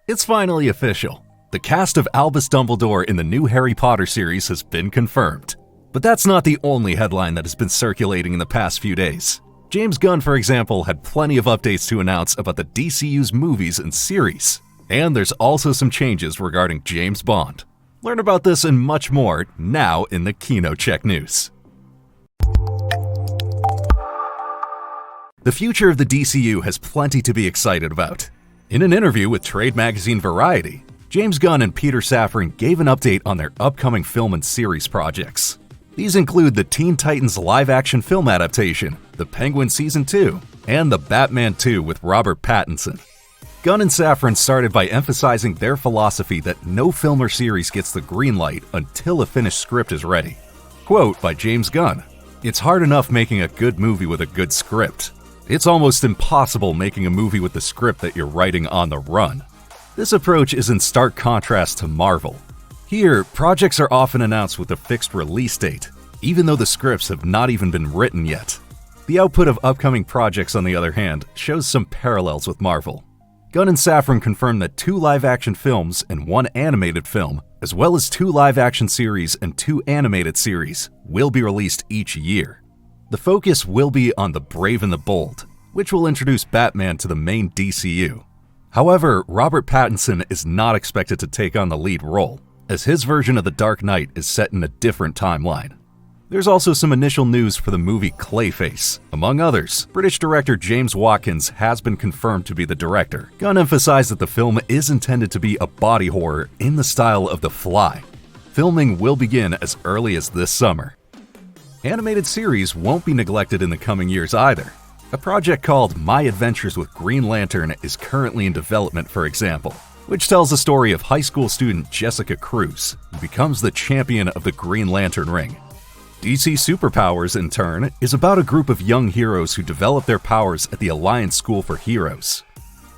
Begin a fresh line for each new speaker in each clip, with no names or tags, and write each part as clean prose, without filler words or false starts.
It's finally official. The cast of Albus Dumbledore in the new Harry Potter series has been confirmed. But that's not the only headline that has been circulating in the past few days. James Gunn, for example, had plenty of updates to announce about the DCU's movies and series. And there's also some changes regarding James Bond. Learn about this and much more now in the KinoCheck news. The future of the DCU has plenty to be excited about. In an interview with trade magazine Variety, James Gunn and Peter Safran gave an update on their upcoming film and series projects. These include the Teen Titans live-action film adaptation, The Penguin Season 2, and The Batman 2 with Robert Pattinson. Gunn and Safran started by emphasizing their philosophy that no film or series gets the green light until a finished script is ready. Quote by James Gunn, "It's hard enough making a good movie with a good script. It's almost impossible making a movie with the script that you're writing on the run." This approach is in stark contrast to Marvel. Here, projects are often announced with a fixed release date, even though the scripts have not even been written yet. The output of upcoming projects, on the other hand, shows some parallels with Marvel. Gunn and Safran confirmed that 2 live-action films and 1 animated film, as well as 2 live-action series and 2 animated series, will be released each year. The focus will be on The Brave and the Bold, which will introduce Batman to the main DCU. However, Robert Pattinson is not expected to take on the lead role, as his version of The Dark Knight is set in a different timeline. There's also some initial news for the movie Clayface. Among others, British director James Watkins has been confirmed to be the director. Gunn emphasized that the film is intended to be a body horror in the style of The Fly. Filming will begin as early as this summer. Animated series won't be neglected in the coming years either. A project called My Adventures with Green Lantern is currently in development, for example, which tells the story of high school student Jessica Cruz, who becomes the champion of the Green Lantern ring. DC Superpowers, in turn, is about a group of young heroes who develop their powers at the Alliance School for Heroes.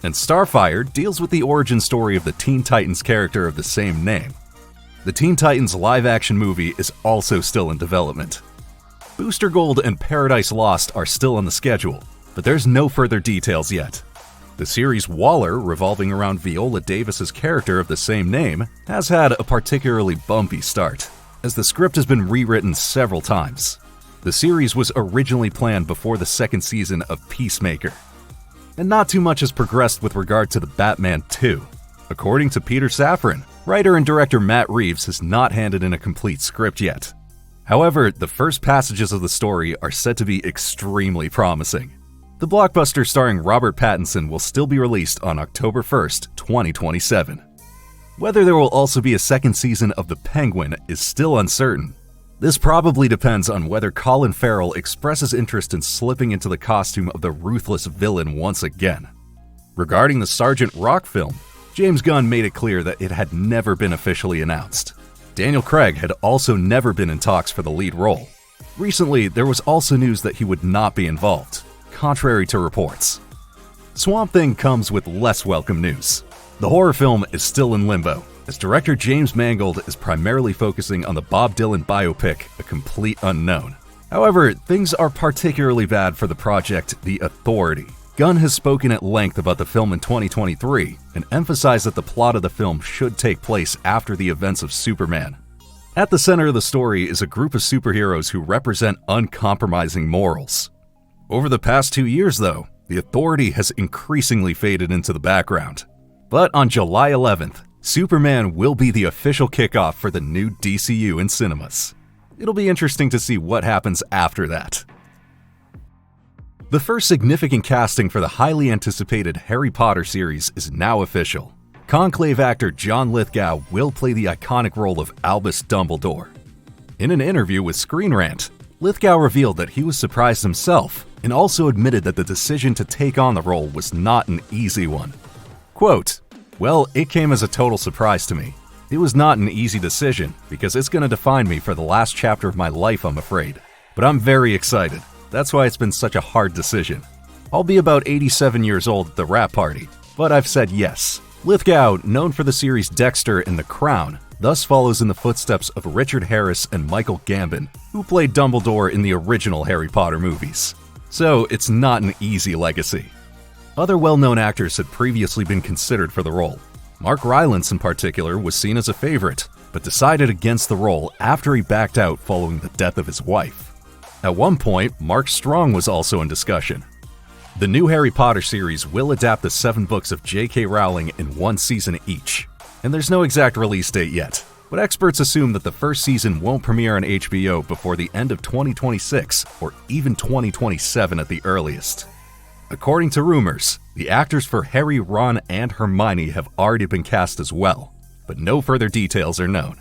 And Starfire deals with the origin story of the Teen Titans character of the same name. The Teen Titans live-action movie is also still in development. Booster Gold and Paradise Lost are still on the schedule, but there's no further details yet. The series Waller, revolving around Viola Davis's character of the same name, has had a particularly bumpy start, as the script has been rewritten several times. The series was originally planned before the second season of Peacemaker. And not too much has progressed with regard to The Batman 2. According to Peter Safran, writer and director Matt Reeves has not handed in a complete script yet. However, the first passages of the story are said to be extremely promising. The blockbuster starring Robert Pattinson will still be released on October 1st, 2027. Whether there will also be a second season of The Penguin is still uncertain. This probably depends on whether Colin Farrell expresses interest in slipping into the costume of the ruthless villain once again. Regarding the Sergeant Rock film, James Gunn made it clear that it had never been officially announced. Daniel Craig had also never been in talks for the lead role. Recently, there was also news that he would not be involved, contrary to reports. Swamp Thing comes with less welcome news. The horror film is still in limbo, as director James Mangold is primarily focusing on the Bob Dylan biopic, A Complete Unknown. However, things are particularly bad for the project The Authority. Gunn has spoken at length about the film in 2023 and emphasized that the plot of the film should take place after the events of Superman. At the center of the story is a group of superheroes who represent uncompromising morals. Over the past 2 years, though, The Authority has increasingly faded into the background. But on July 11th, Superman will be the official kickoff for the new DCU in cinemas. It'll be interesting to see what happens after that. The first significant casting for the highly anticipated Harry Potter series is now official. Conclave actor John Lithgow will play the iconic role of Albus Dumbledore. In an interview with Screen Rant, Lithgow revealed that he was surprised himself and also admitted that the decision to take on the role was not an easy one. Quote, "Well, it came as a total surprise to me. It was not an easy decision because it's going to define me for the last chapter of my life, I'm afraid. But I'm very excited. That's why it's been such a hard decision. I'll be about 87 years old at the wrap party, but I've said yes." Lithgow, known for the series Dexter and The Crown, thus follows in the footsteps of Richard Harris and Michael Gambon, who played Dumbledore in the original Harry Potter movies. So it's not an easy legacy. Other well-known actors had previously been considered for the role. Mark Rylance in particular was seen as a favorite, but decided against the role after he backed out following the death of his wife. At one point, Mark Strong was also in discussion. The new Harry Potter series will adapt the 7 books of J.K. Rowling in 1 season each, and there's no exact release date yet, but experts assume that the first season won't premiere on HBO before the end of 2026 or even 2027 at the earliest. According to rumors, the actors for Harry, Ron, and Hermione have already been cast as well, but no further details are known.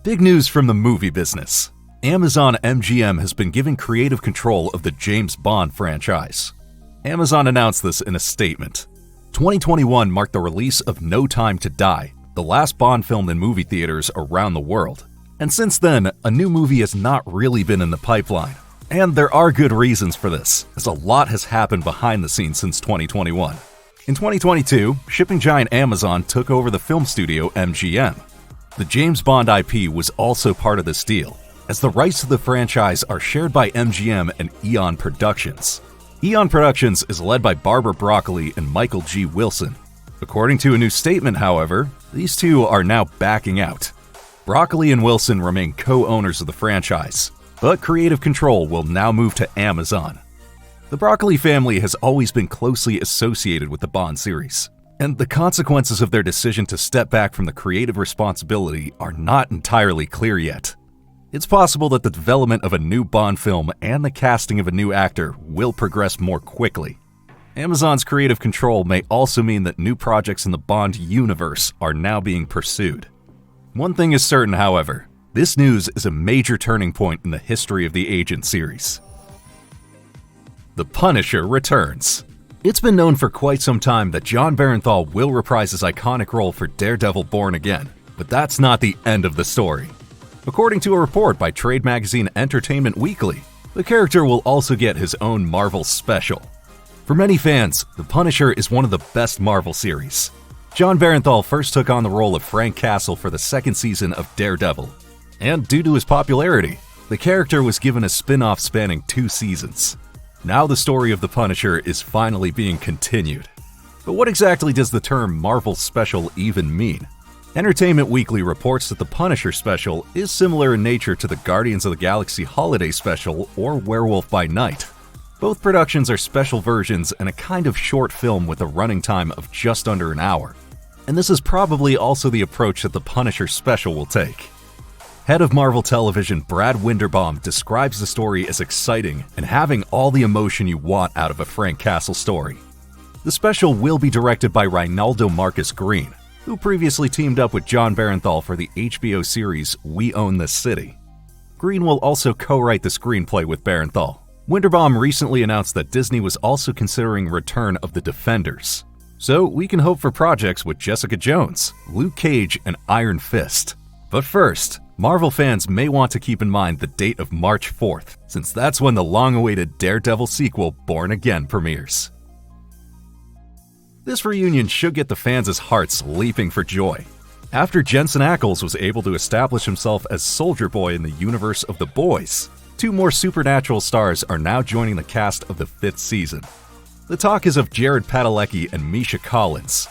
Big news from the movie business. Amazon MGM has been given creative control of the James Bond franchise. Amazon announced this in a statement. 2021 marked the release of No Time to Die, the last Bond film in movie theaters around the world. And since then, a new movie has not really been in the pipeline. And there are good reasons for this, as a lot has happened behind the scenes since 2021. In 2022, shipping giant Amazon took over the film studio MGM. The James Bond IP was also part of this deal, as the rights to the franchise are shared by MGM and Eon Productions. Eon Productions is led by Barbara Broccoli and Michael G. Wilson. According to a new statement, however, these two are now backing out. Broccoli and Wilson remain co-owners of the franchise, but creative control will now move to Amazon. The Broccoli family has always been closely associated with the Bond series, and the consequences of their decision to step back from the creative responsibility are not entirely clear yet. It's possible that the development of a new Bond film and the casting of a new actor will progress more quickly. Amazon's creative control may also mean that new projects in the Bond universe are now being pursued. One thing is certain, however, this news is a major turning point in the history of the Agent series. The Punisher returns. It's been known for quite some time that Jon Bernthal will reprise his iconic role for Daredevil Born Again, but that's not the end of the story. According to a report by trade magazine Entertainment Weekly, the character will also get his own Marvel special. For many fans, The Punisher is one of the best Marvel series. Jon Bernthal first took on the role of Frank Castle for the 2nd season of Daredevil, and due to his popularity, the character was given a spin-off spanning 2 seasons. Now the story of The Punisher is finally being continued. But what exactly does the term Marvel Special even mean? Entertainment Weekly reports that the Punisher Special is similar in nature to the Guardians of the Galaxy Holiday Special or Werewolf by Night. Both productions are special versions and a kind of short film with a running time of just under an hour. And this is probably also the approach that the Punisher Special will take. Head of Marvel Television Brad Winderbaum describes the story as exciting and having all the emotion you want out of a Frank Castle story. The special will be directed by Reinaldo Marcus Green, who previously teamed up with Jon Bernthal for the HBO series We Own This City. Green will also co-write the screenplay with Bernthal. Winderbaum recently announced that Disney was also considering return of the Defenders. So we can hope for projects with Jessica Jones, Luke Cage, and Iron Fist. But first, Marvel fans may want to keep in mind the date of March 4th, since that's when the long-awaited Daredevil sequel Born Again premieres. This reunion should get the fans' hearts leaping for joy. After Jensen Ackles was able to establish himself as Soldier Boy in the universe of The Boys, 2 more supernatural stars are now joining the cast of the 5th season. The talk is of Jared Padalecki and Misha Collins.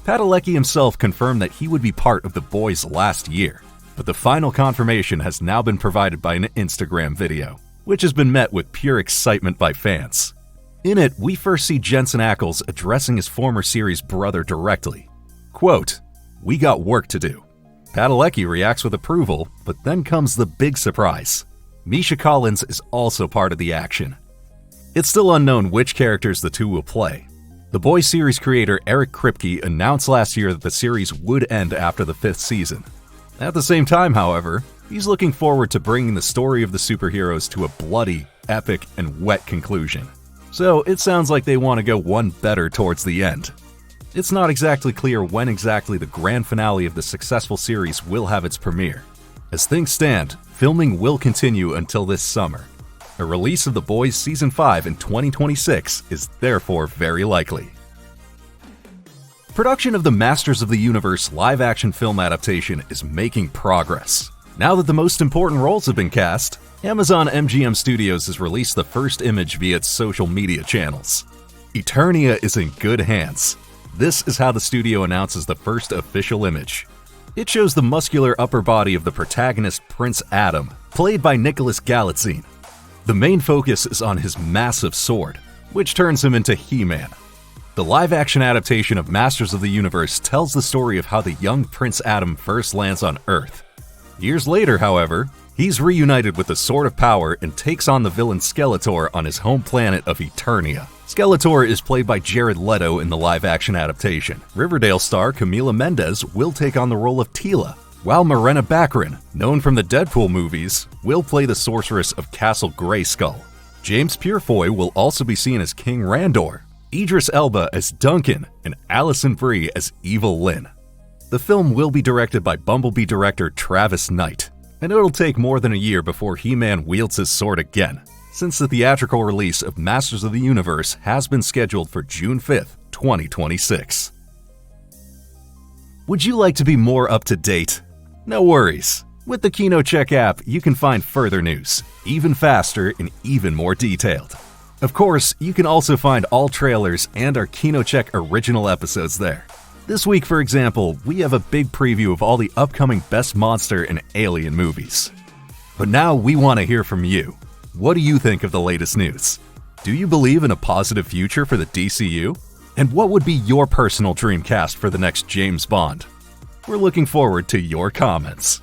Padalecki himself confirmed that he would be part of The Boys last year, but the final confirmation has now been provided by an Instagram video, which has been met with pure excitement by fans. In it, we first see Jensen Ackles addressing his former series brother directly. Quote, "We got work to do." Padalecki reacts with approval, but then comes the big surprise. Misha Collins is also part of the action. It's still unknown which characters the two will play. The Boys series creator Eric Kripke announced last year that the series would end after the 5th season. At the same time, however, he's looking forward to bringing the story of the superheroes to a bloody, epic, and wet conclusion. So it sounds like they want to go one better towards the end. It's not exactly clear when exactly the grand finale of the successful series will have its premiere. As things stand, filming will continue until this summer. A release of The Boys Season 5 in 2026 is therefore very likely. Production of the Masters of the Universe live-action film adaptation is making progress. Now that the most important roles have been cast, Amazon MGM Studios has released the first image via its social media channels. Eternia is in good hands. This is how the studio announces the first official image. It shows the muscular upper body of the protagonist Prince Adam, played by Nicholas Galitzine. The main focus is on his massive sword, which turns him into He-Man. The live-action adaptation of Masters of the Universe tells the story of how the young Prince Adam first lands on Earth. Years later, however, he's reunited with the Sword of Power and takes on the villain Skeletor on his home planet of Eternia. Skeletor is played by Jared Leto in the live-action adaptation. Riverdale star Camila Mendes will take on the role of Teela, while Morena Baccarin, known from the Deadpool movies, will play the sorceress of Castle Grayskull. James Purefoy will also be seen as King Randor, Idris Elba as Duncan, and Alison Brie as Evil Lynn. The film will be directed by Bumblebee director Travis Knight, and it'll take more than a year before He-Man wields his sword again, since the theatrical release of Masters of the Universe has been scheduled for June 5th, 2026. Would you like to be more up to date? No worries. With the KinoCheck app, you can find further news, even faster and even more detailed. Of course, you can also find all trailers and our KinoCheck original episodes there. This week, for example, we have a big preview of all the upcoming Best Monster and Alien movies. But now we want to hear from you. What do you think of the latest news? Do you believe in a positive future for the DCU? And what would be your personal dream cast for the next James Bond? We're looking forward to your comments.